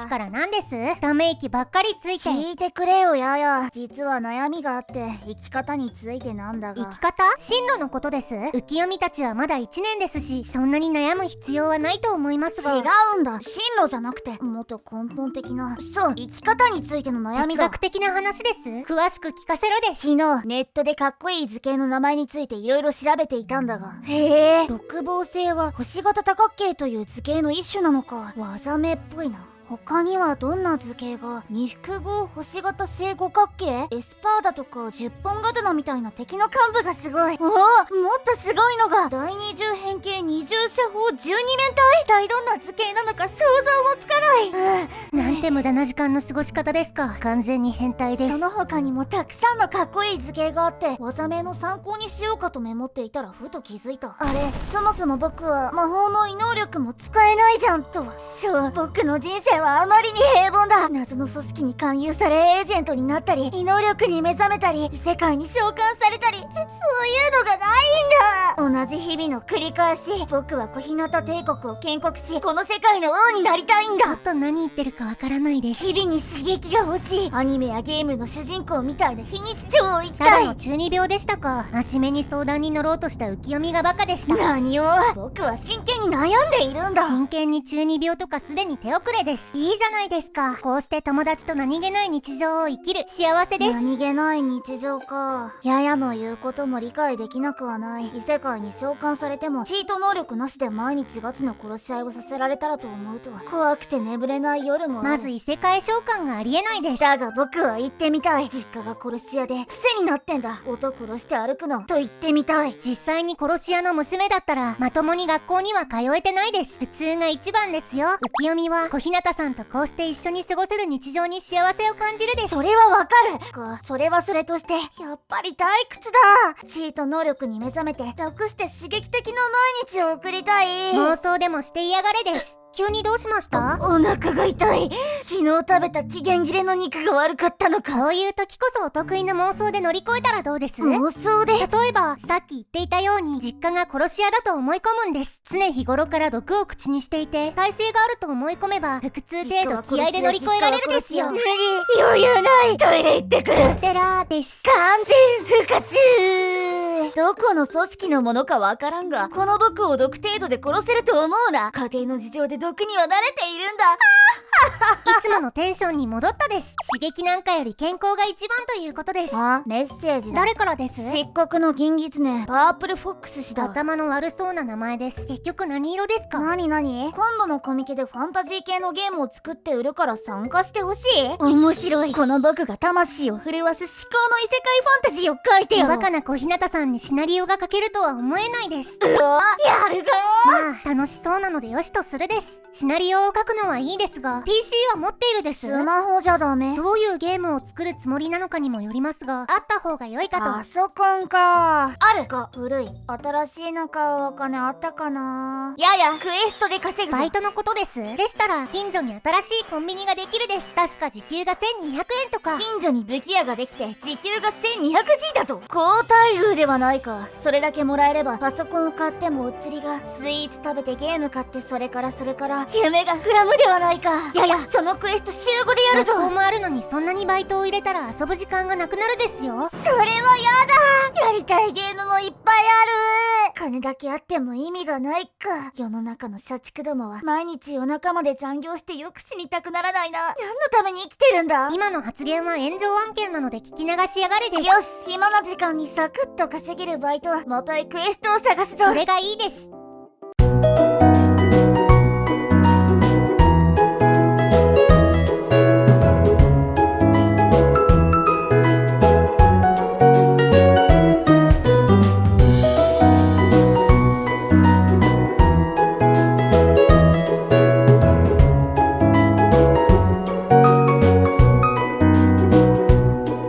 きから何です？ため息ばっかりついて。聞いてくれよやや。実は悩みがあって生き方についてなんだが。生き方？進路のことです。浮世見たちはまだ1年ですし、そんなに悩む必要はないと思いますが。違うんだ。進路じゃなくてもっと根本的な、そう生き方についての悩みが。哲学的な話です。詳しく聞かせろです。昨日ネットでかっこいい図形の名前についていろいろ調べていたんだが、へえ、六芒星は星型多角形という図形の一種なのか。技名っぽいな。他にはどんな図形が？二複合星型正五角形、エスパーダとか10本刀みたいな敵の幹部がすごい。おお、もっとすごいのが第二重変形二重射法12面体。一体どんな図形なのか想像もつかない。なんて無駄な時間の過ごし方ですか。完全に変態です。その他にもたくさんのかっこいい図形があって、技名の参考にしようかとメモっていたらふと気づいた。あれ、そもそも僕は魔法の異能力も使えないじゃんとは。そう、僕の人生はあまりに平凡だ。謎の組織に勧誘されエージェントになったり、異能力に目覚めたり、異世界に召喚されたり、そういうのがないんだ。同じ日々の繰り返し。僕は小日向帝国を建国し、この世界の王になりたいんだ。ちょっと何言ってるかわからないです。日々に刺激が欲しい。アニメやゲームの主人公みたいな非日常を生きたい。ただの中二病でしたか。真面目に相談に乗ろうとした浮世見がバカでした。何を？僕は真剣に悩んでいるんだ。真剣に中二病とかすでに手遅れです。いいじゃないですか。こうして友達と何気ない日常を生きる幸せです。何気ない日常か。ややの言うことも理解できなくはない。異世界に召喚されてもチート能力なしで毎日ガチの殺し合いをさせられたらと思うと怖くて眠れない夜もある。まず異世界召喚がありえないです。だが僕は行ってみたい。実家が殺し屋で癖になってんだ。音殺して歩くのと言ってみたい。実際に殺し屋の娘だったらまともに学校には通えてないです。普通が一番ですよ。浮世見は小日向さんとこうして一緒に過ごせる日常に幸せを感じるです。それはわかる。それはそれとしてやっぱり退屈だ。チート能力に目覚めて楽して刺激的な毎日を送りたい。妄想でもして嫌がれです。急にどうしました？お腹が痛い。昨日食べた期限切れの肉が悪かったのか。そういう時こそお得意の妄想で乗り越えたらどうです？妄想で？例えばさっき言っていたように実家が殺し屋だと思い込むんです。常日頃から毒を口にしていて耐性があると思い込めば腹痛程度気合で乗り越えられるですよ。無理、余裕ない。トイレ行ってくる。てらーです。完全復活。どこの組織のものかわからんが、この僕を毒程度で殺せると思うな。家庭の事情で毒には慣れているんだ。いつものテンションに戻ったです。刺激なんかより健康が一番ということです。メッセージだ。誰からです？漆黒の銀狐、パープルフォックス氏だ。頭の悪そうな名前です。結局何色ですか？何今度のコミケでファンタジー系のゲームを作って売るから参加してほしい？面白い。この僕が魂を震わす至高の異世界ファンタジーを書いてよ。バカな小日向さんにシナリオが書けるとは思えないです。やるぞまあ楽しそうなのでよしとするです。シナリオを書くのはいいですが PC は持っているです。スマホじゃダメ。どういうゲームを作るつもりなのかにもよりますが、あった方が良いかと。パソコンか。あるか。古い。新しいのか。お金あったかな。ややクエストで稼ぐぞ。バイトのことです。でしたら近所に新しいコンビニができるです。確か時給が1200円とか。近所に武器屋ができて時給が 1200G だと。好待遇ではないか。それだけもらえればパソコンを買ってもお釣りが、スイーツ食べてゲーム買ってそれから夢が膨らむではないか。ややそのクエスト週5でやるぞ。学校もあるのにそんなにバイトを入れたら遊ぶ時間がなくなるですよ。それはやだ。やりたいゲームもいっぱいある。金だけあっても意味がないか。世の中の社畜どもは毎日夜中まで残業してよく死にたくならないな。何のために生きてるんだ。今の発言は炎上案件なので聞き流しやがれです。よし、暇な時間にサクッと稼げるバイトはもといクエストを探すぞ。それがいいです。